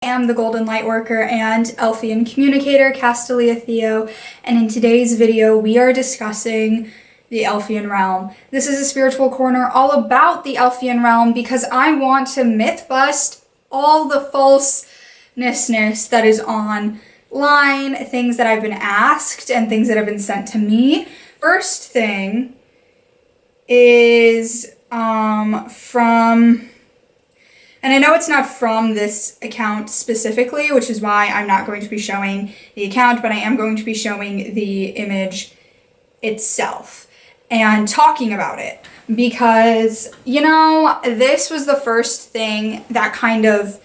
I am the Golden Lightworker and Elfian Communicator, Castalia Theo, and in today's video we are discussing the Elfian Realm. This is a spiritual corner all about the Elfian Realm because I want to myth bust all the falseness that is online, things that I've been asked and things that have been sent to me. First thing is and I know it's not from this account specifically, which is why I'm not going to be showing the account, but I am going to be showing the image itself and talking about it because, you know, this was the first thing that kind of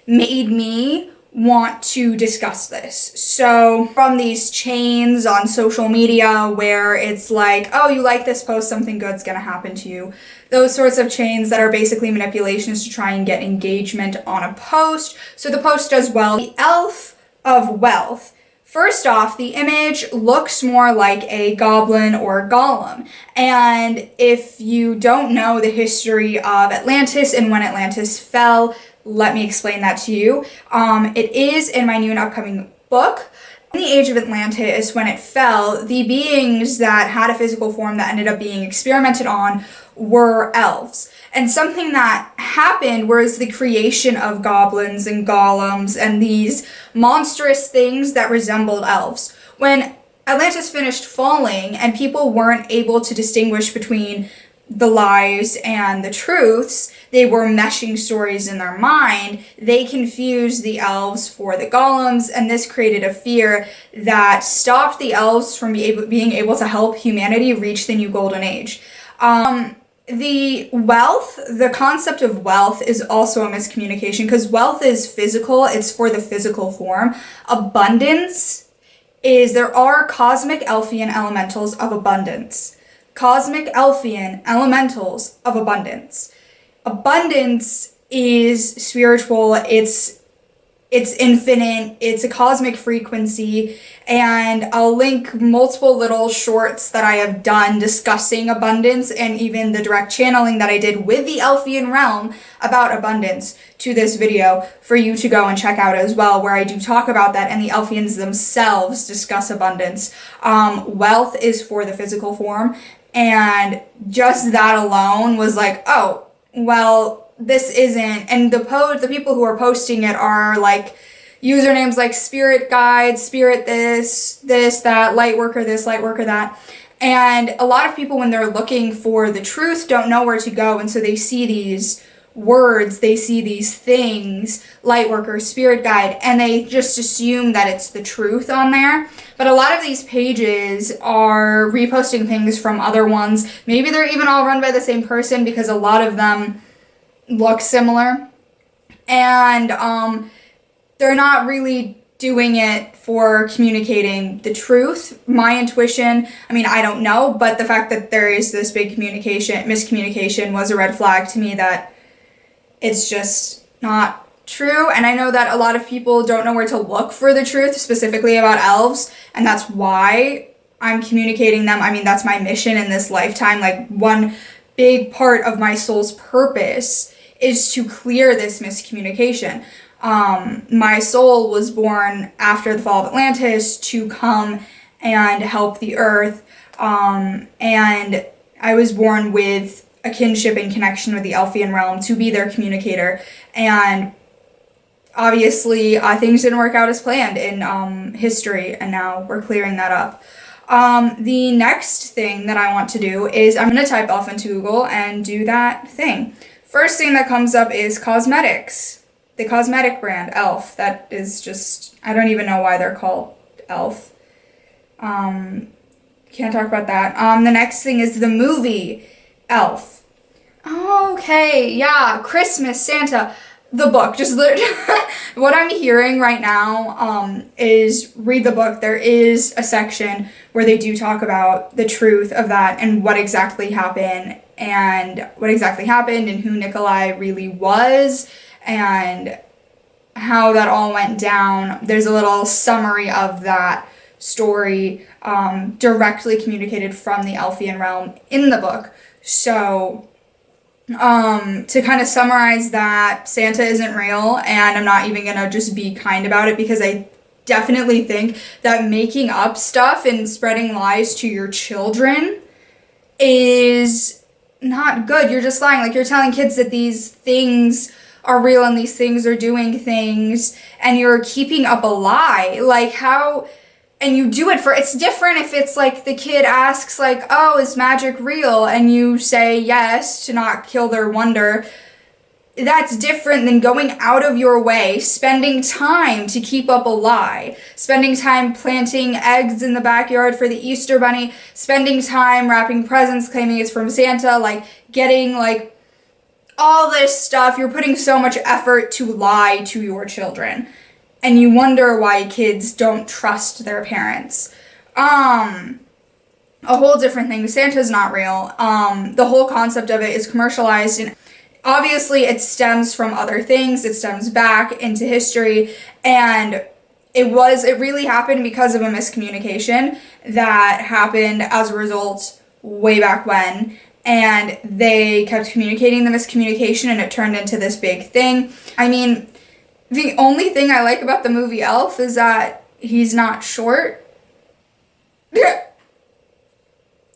made me want to discuss this. So from these chains on social media where it's like, oh, you like this post, something good's gonna happen to you. Those sorts of chains that are basically manipulations to try and get engagement on a post. So the post does well. The Elf of Wealth. First off, the image looks more like a goblin or golem. And if you don't know the history of Atlantis and when Atlantis fell, let me explain that to you. It is in my new and upcoming book. In the age of Atlantis, when it fell, the beings that had a physical form that ended up being experimented on were elves. And something that happened was the creation of goblins and golems and these monstrous things that resembled elves. When Atlantis finished falling and people weren't able to distinguish between the lies and the truths, they were meshing stories in their mind, they confused the elves for the golems, and this created a fear that stopped the elves from being able to help humanity reach the new golden age. The concept of wealth is also a miscommunication because wealth is physical, it's for the physical form. Abundance is, there are cosmic Elfian elementals of abundance. Cosmic Elfian elementals of abundance. Abundance is spiritual, it's infinite, it's a cosmic frequency, and I'll link multiple little shorts that I have done discussing abundance and even the direct channeling that I did with the Elfian realm about abundance to this video for you to go and check out as well, where I do talk about that and the Elfians themselves discuss abundance. Wealth is for the physical form, and just that alone was like, oh, well, this isn't, and the people who are posting it are like usernames like spirit guide, spirit this, that, light worker this, light worker that. And a lot of people, when they're looking for the truth, don't know where to go. And so they see these words, they see these things, light worker, spirit guide, and they just assume that it's the truth on there. But a lot of these pages are reposting things from other ones. Maybe they're even all run by the same person because a lot of them look similar, and they're not really doing it for communicating the truth. My intuition, I mean, I don't know, but the fact that there is this big miscommunication was a red flag to me that it's just not true. And I know that a lot of people don't know where to look for the truth, specifically about elves, and that's why I'm communicating them. I mean, that's my mission in this lifetime. Like, one big part of my soul's purpose is to clear this miscommunication. My soul was born after the fall of Atlantis to come and help the earth, and I was born with a kinship and connection with the Elfian realm to be their communicator, and obviously things didn't work out as planned in history, and now we're clearing that up. The next thing that I want to do is I'm going to type elf into Google and do that thing. First thing that comes up is cosmetics. The cosmetic brand, Elf. That is just, I don't even know why they're called Elf. Can't talk about that. The next thing is the movie, Elf. Okay, yeah, Christmas, Santa. The book, just what I'm hearing right now is read the book. There is a section where they do talk about the truth of that and what exactly happened and who Nikolai really was and how that all went down. There's a little summary of that story directly communicated from the Elfian realm in the book. So To kind of summarize that, Santa isn't real, and I'm not even gonna just be kind about it, because I definitely think that making up stuff and spreading lies to your children is not good. You're just lying. Like, you're telling kids that these things are real and these things are doing things, and you're keeping up a lie. Like, how, and you do it for, it's different if it's like the kid asks, like, oh, is magic real? And you say yes to not kill their wonder. That's different than going out of your way, spending time to keep up a lie, spending time planting eggs in the backyard for the Easter bunny, spending time wrapping presents, claiming it's from Santa, like getting like all this stuff. You're putting so much effort to lie to your children, and you wonder why kids don't trust their parents. A whole different thing. Santa's not real. The whole concept of it is commercialized, and obviously it stems from other things. It stems back into history, and it really happened because of a miscommunication that happened as a result way back when, and they kept communicating the miscommunication, and it turned into this big thing. I mean, the only thing I like about the movie Elf is that he's not short.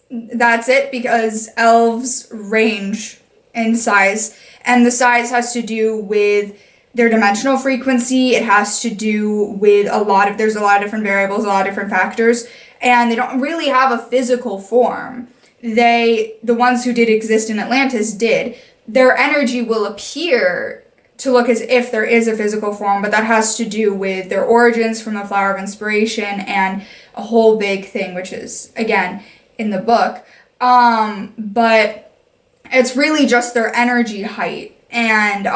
That's it, because elves range in size, and the size has to do with their dimensional frequency. It has to do with there's a lot of different variables, a lot of different factors, and they don't really have a physical form. The ones who did exist in Atlantis did. Their energy will appear to look as if there is a physical form, but that has to do with their origins from the Flower of Inspiration and a whole big thing, which is, again, in the book. But it's really just their energy height. And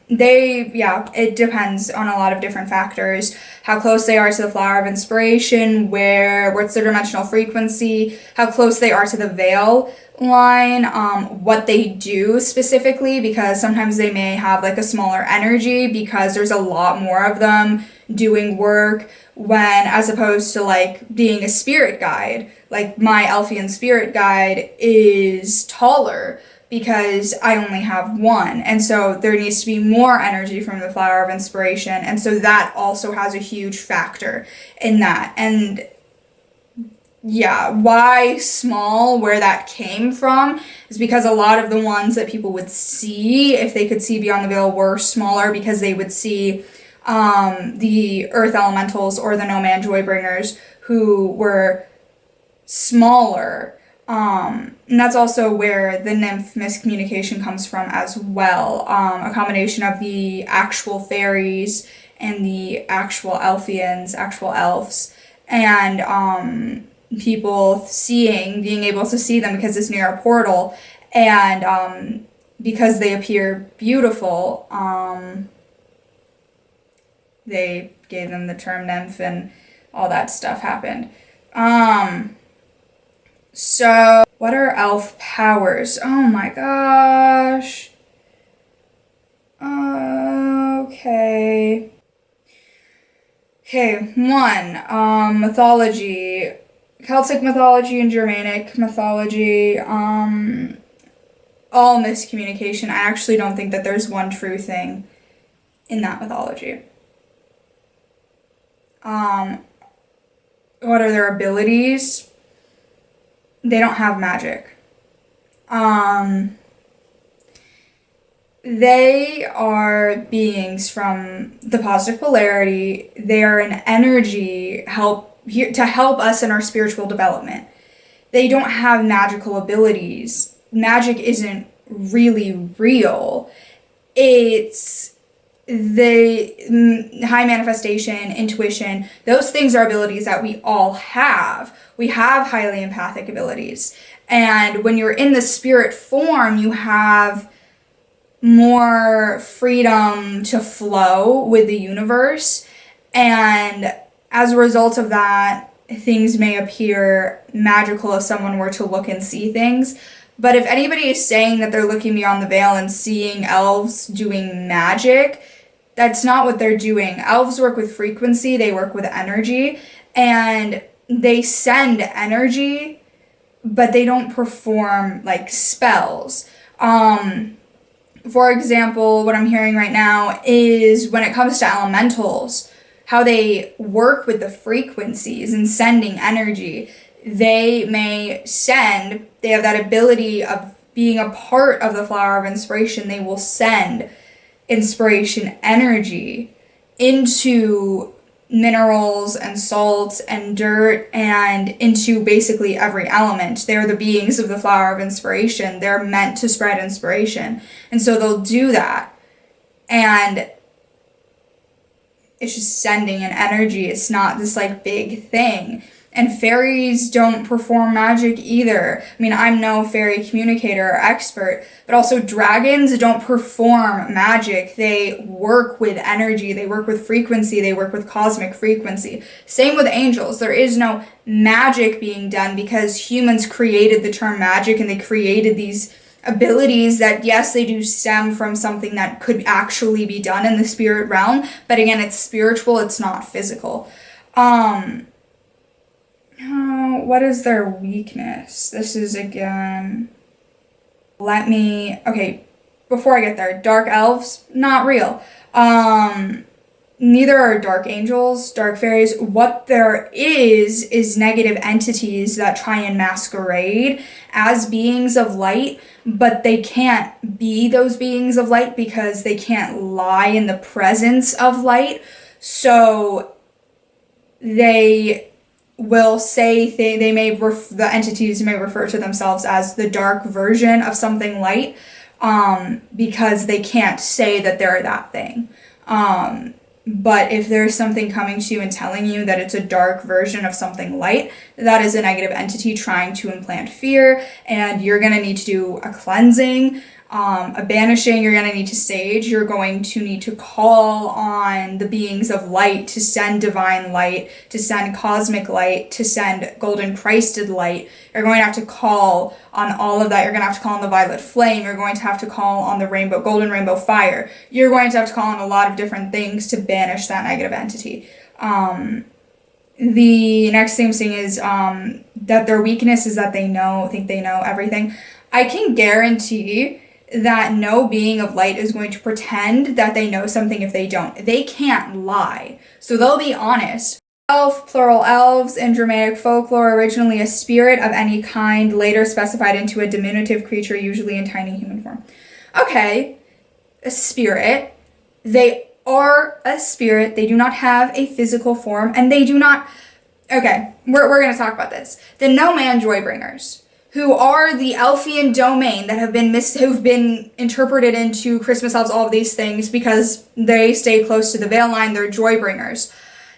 it depends on a lot of different factors. How close they are to the Flower of Inspiration, what's their dimensional frequency, how close they are to the veil line, what they do specifically, because sometimes they may have like a smaller energy because there's a lot more of them doing work, when as opposed to like being a spirit guide. Like, my Elfian spirit guide is taller because I only have one, and so there needs to be more energy from the Flower of Inspiration, and so that also has a huge factor in that. And yeah, why small, where that came from, is because a lot of the ones that people would see, if they could see beyond the veil, were smaller, because they would see the earth elementals or the no man joy bringers, who were smaller. And that's also where the nymph miscommunication comes from as well. A combination of the actual fairies and the actual Elfians, actual elves, and people being able to see them because it's near a portal, and because they appear beautiful, they gave them the term nymph, and all that stuff happened. So what are elf powers? Oh my gosh. Okay. Okay, one, mythology. Celtic mythology and Germanic mythology, all miscommunication. I actually don't think that there's one true thing in that mythology. What are their abilities? They don't have magic. They are beings from the positive polarity. They are an energy to help us in our spiritual development. They don't have magical abilities. Magic isn't really real. It's the high manifestation, intuition. Those things are abilities that we all have. We have highly empathic abilities. And when you're in the spirit form, you have more freedom to flow with the universe. And as a result of that, things may appear magical if someone were to look and see things. But if anybody is saying that they're looking beyond the veil and seeing elves doing magic, that's not what they're doing. Elves work with frequency, they work with energy, and they send energy, but they don't perform like spells. For example, what I'm hearing right now is when it comes to elementals, how they work with the frequencies and sending energy. They have that ability of being a part of the flower of inspiration. They will send inspiration energy into minerals and salts and dirt and into basically every element. They're the beings of the flower of inspiration. They're meant to spread inspiration. And so they'll do that. And it's just sending an energy. It's not this like big thing. And fairies don't perform magic either. I mean, I'm no fairy communicator or expert, but also dragons don't perform magic. They work with energy, they work with frequency, they work with cosmic frequency. Same with angels. There is no magic being done because humans created the term magic and they created these abilities that, yes, they do stem from something that could actually be done in the spirit realm. But again, it's spiritual, it's not physical. What is their weakness? This is again, okay, before I get there, dark elves, not real. Neither are dark angels, dark fairies. What there is negative entities that try and masquerade as beings of light, but they can't be those beings of light because they can't lie in the presence of light. So they will say the entities may refer to themselves as the dark version of something light, because they can't say that they're that thing. But if there's something coming to you and telling you that it's a dark version of something light, that is a negative entity trying to implant fear, and you're going to need to do a cleansing, a banishing. You're going to need to sage. You're going to need to call on the beings of light to send divine light, to send cosmic light, to send golden Christed light. You're going to have to call on all of that. You're going to have to call on the violet flame. You're going to have to call on the golden rainbow fire. You're going to have to call on a lot of different things to banish that negative entity. The next thing I'm seeing is that their weakness is that think they know everything. I can guarantee that no being of light is going to pretend that they know something if they don't. They can't lie. So they'll be honest. Elf, plural elves, in Germanic folklore, originally a spirit of any kind, later specified into a diminutive creature, usually in tiny human form. Okay, a spirit. They are a spirit. They do not have a physical form, and they do not... Okay, we're going to talk about this. The no-man joybringers, who are the Elfian domain that have been interpreted into Christmas elves, all of these things, because they stay close to the veil line, they're joybringers.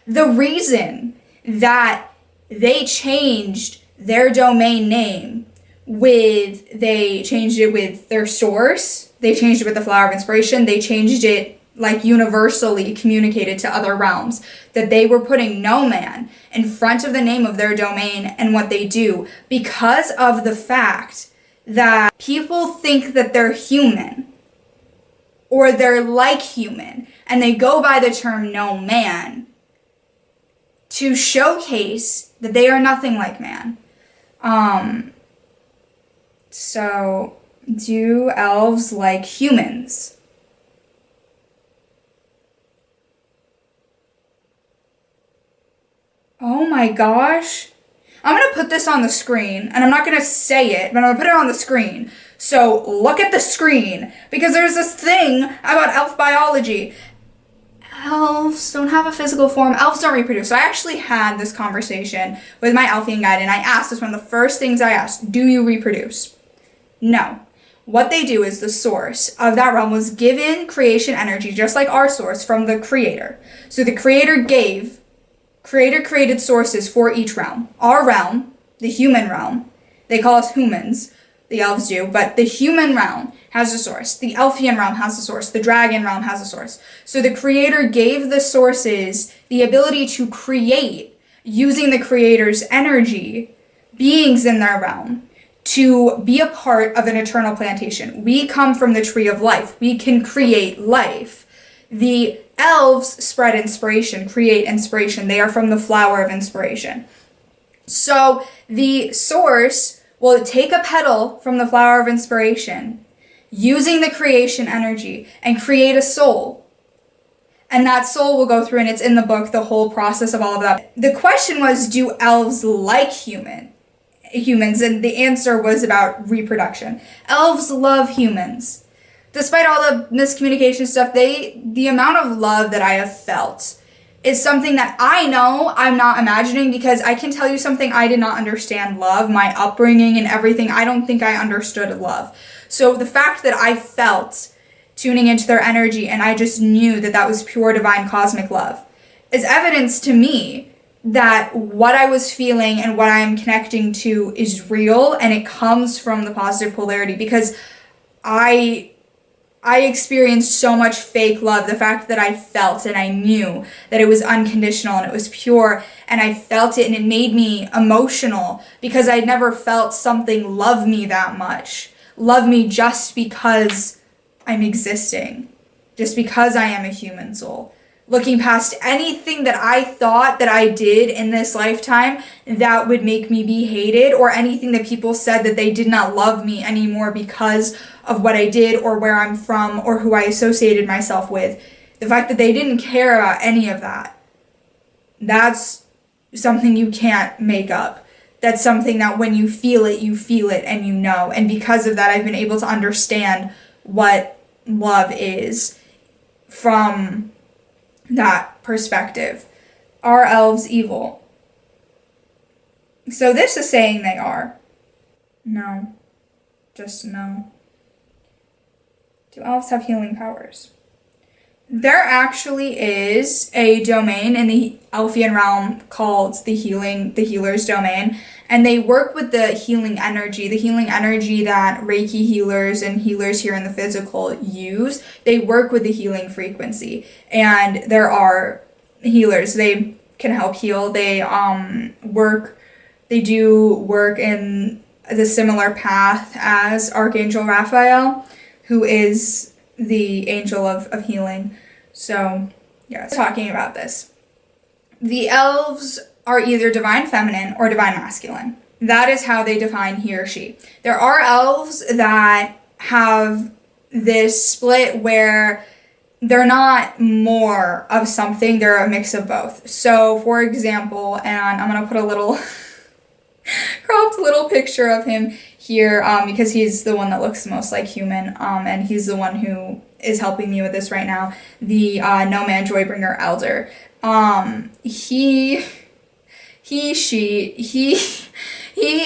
The reason that they changed their domain name they changed it with their source, they changed it with the flower of inspiration, they changed it like universally communicated to other realms, that they were putting no man in front of the name of their domain and what they do, because of the fact that people think that they're human or they're like human, and they go by the term no man to showcase that they are nothing like man. So do elves like humans? Oh my gosh. I'm going to put this on the screen, and I'm not going to say it, but I'm going to put it on the screen. So look at the screen, because there's this thing about elf biology. Elves don't have a physical form. Elves don't reproduce. So I actually had this conversation with my Elfian guide, and I asked, this one of the first things I asked, do you reproduce? No. What they do is the source of that realm was given creation energy, just like our source, from the creator. So the creator created sources for each realm. Our realm, the human realm, they call us humans, the elves do, but the human realm has a source. The Elfian realm has a source. The dragon realm has a source. So the creator gave the sources the ability to create, using the creator's energy, beings in their realm, to be a part of an eternal plantation. We come from the tree of life. We can create life. The elves spread inspiration, create inspiration. They are from the flower of inspiration. So the source will take a petal from the flower of inspiration using the creation energy, and create a soul. And that soul will go through, and it's in the book, the whole process of all of that. The question was, do elves like humans? And the answer was about reproduction. Elves love humans. Despite all the miscommunication stuff, the amount of love that I have felt is something that I know I'm not imagining, because I can tell you something. I did not understand love, my upbringing and everything. I don't think I understood love. So the fact that I felt tuning into their energy, and I just knew that that was pure divine cosmic love, is evidence to me that what I was feeling and what I'm connecting to is real, and it comes from the positive polarity, because I experienced so much fake love. The fact that I felt and I knew that it was unconditional and it was pure, and I felt it, and it made me emotional, because I'd never felt something love me that much. Love me just because I'm existing, just because I am a human soul. Looking past anything that I thought that I did in this lifetime that would make me be hated, or anything that people said that they did not love me anymore because of what I did or where I'm from or who I associated myself with. The fact that they didn't care about any of that, that's something you can't make up. That's something that when you feel it and you know. And because of that, I've been able to understand what love is from that perspective. Are elves evil? So this is saying they are. No. Just no. Do elves have healing powers? There actually is a domain in the Elfian realm called the healer's domain, and they work with the healing energy that Reiki healers and healers here in the physical use. They work with the healing frequency, and there are healers. They can help heal. They do work in the similar path as Archangel Raphael, who is the angel of healing. So, yes, talking about this. The elves are either divine feminine or divine masculine. That is how they define he or she. There are elves that have this split where they're not more of something, they're a mix of both. So, for example, and I'm going to put a little cropped little picture of him here, because he's the one that looks the most like human, and he's the one who is helping me with this right now, the No Man Joybringer Elder. He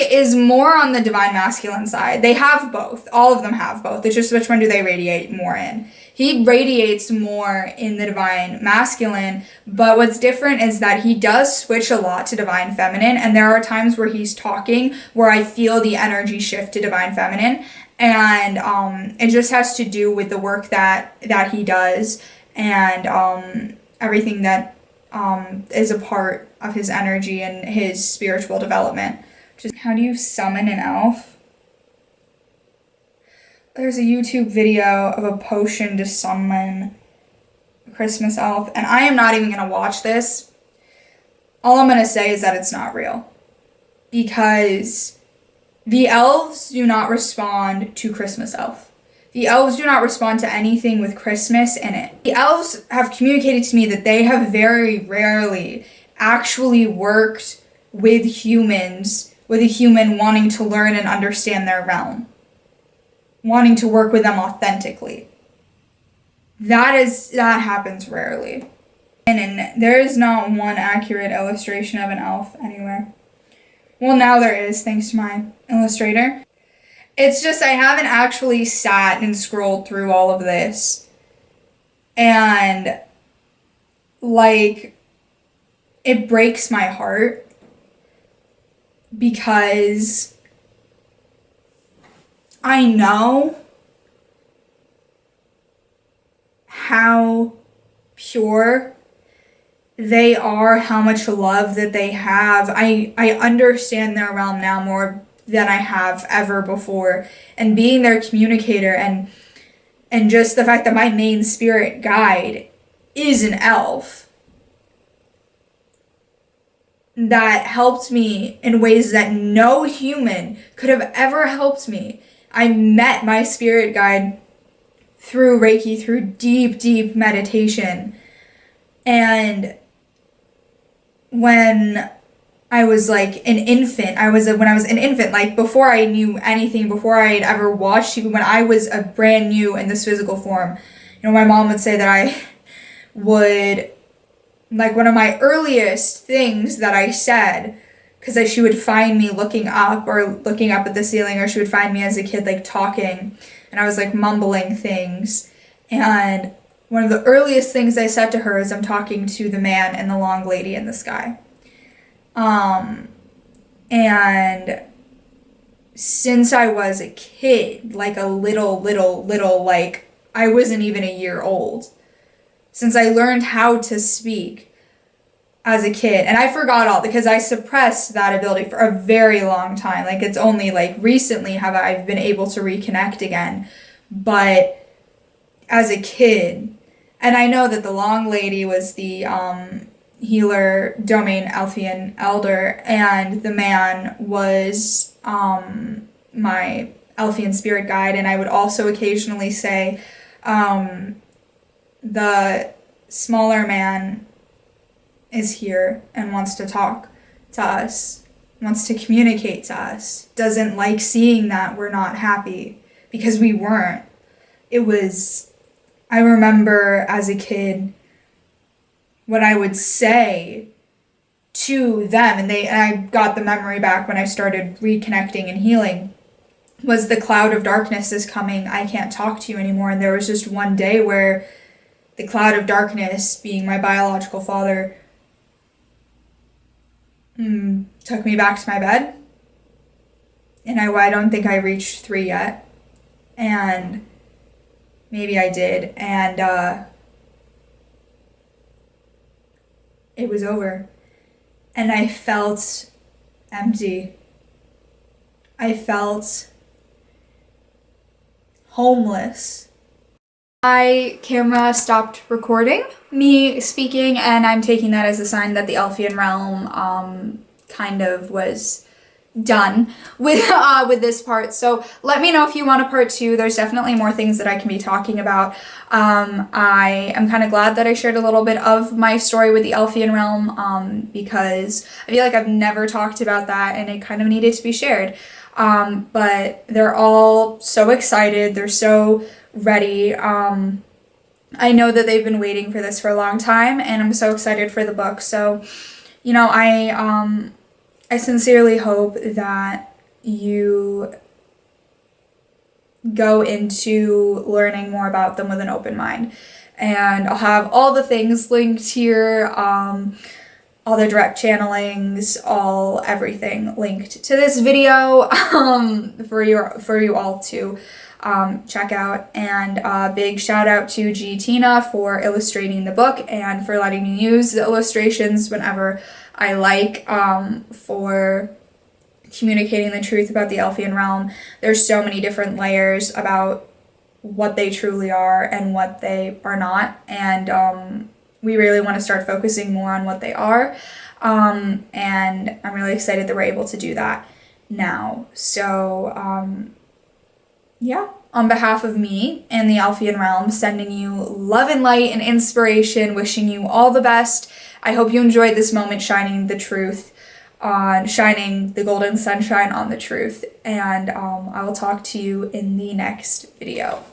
is more on the divine masculine side. They have both. All of them have both. It's just which one do they radiate more in. He radiates more in the divine masculine, but what's different is that he does switch a lot to divine feminine, and there are times where he's talking where I feel the energy shift to divine feminine, and it just has to do with the work that he does, and everything that is a part of his energy and his spiritual development. Just how do you summon an elf? There's a YouTube video of a potion to summon a Christmas elf, and I am not even going to watch this. All I'm going to say is that it's not real, because the elves do not respond to Christmas elf. The elves do not respond to anything with Christmas in it. The elves have communicated to me that they have very rarely actually worked with humans, with a human wanting to learn and understand their realm, wanting to work with them authentically. That happens rarely. And there is not one accurate illustration of an elf anywhere. Well, now there is, thanks to my illustrator. It's just I haven't actually sat and scrolled through all of this. And, it breaks my heart, because I know how pure they are, how much love that they have. I understand their realm now more than I have ever before. And being their communicator, and just the fact that my main spirit guide is an elf, that helped me in ways that no human could have ever helped me. I met my spirit guide through Reiki, through deep, deep meditation. And when I was like an infant, when I was an infant, like before I knew anything, before I had ever watched TV, when I was a brand new in this physical form, my mom would say that I would, like, one of my earliest things that I said, because she would find me looking up at the ceiling, or she would find me as a kid like talking, and I was like mumbling things. And one of the earliest things I said to her is, I'm talking to the man and the long lady in the sky. And since I was a kid, like a little, like I wasn't even a year old, since I learned how to speak as a kid, and I forgot all because I suppressed that ability for a very long time. Like, it's only like recently have I've been able to reconnect again. But as a kid, and I know that the long lady was the healer, domain Elfian elder, and the man was my Elfian spirit guide. And I would also occasionally say, the smaller man is here and wants to talk to us, wants to communicate to us, doesn't like seeing that we're not happy, because we weren't. I remember as a kid what I would say to them, and I got the memory back when I started reconnecting and healing, was the cloud of darkness is coming, I can't talk to you anymore. And there was just one day where the cloud of darkness, being my biological father, took me back to my bed. And I don't think I reached 3 yet. And maybe I did. And it was over. And I felt empty. I felt homeless. My camera stopped recording me speaking, and I'm taking that as a sign that the Elfian realm kind of was done with this part. So let me know if you want a part 2. There's definitely more things that I can be talking about. I am kind of glad that I shared a little bit of my story with the Elfian realm, because I feel like I've never talked about that, and it kind of needed to be shared. But they're all so excited. They're so ready. I know that they've been waiting for this for a long time, and I'm so excited for the book. So, I sincerely hope that you go into learning more about them with an open mind. And I'll have all the things linked here, all the direct channelings, everything linked to this video for you all to check out. And a big shout out to G. Tina for illustrating the book and for letting me use the illustrations whenever I like, for communicating the truth about the Elfian realm. There's so many different layers about what they truly are and what they are not, and we really want to start focusing more on what they are, and I'm really excited that we're able to do that now. So yeah, on behalf of me and the Elfian realm, sending you love and light and inspiration, wishing you all the best. I hope you enjoyed this moment shining the golden sunshine on the truth, and I will talk to you in the next video.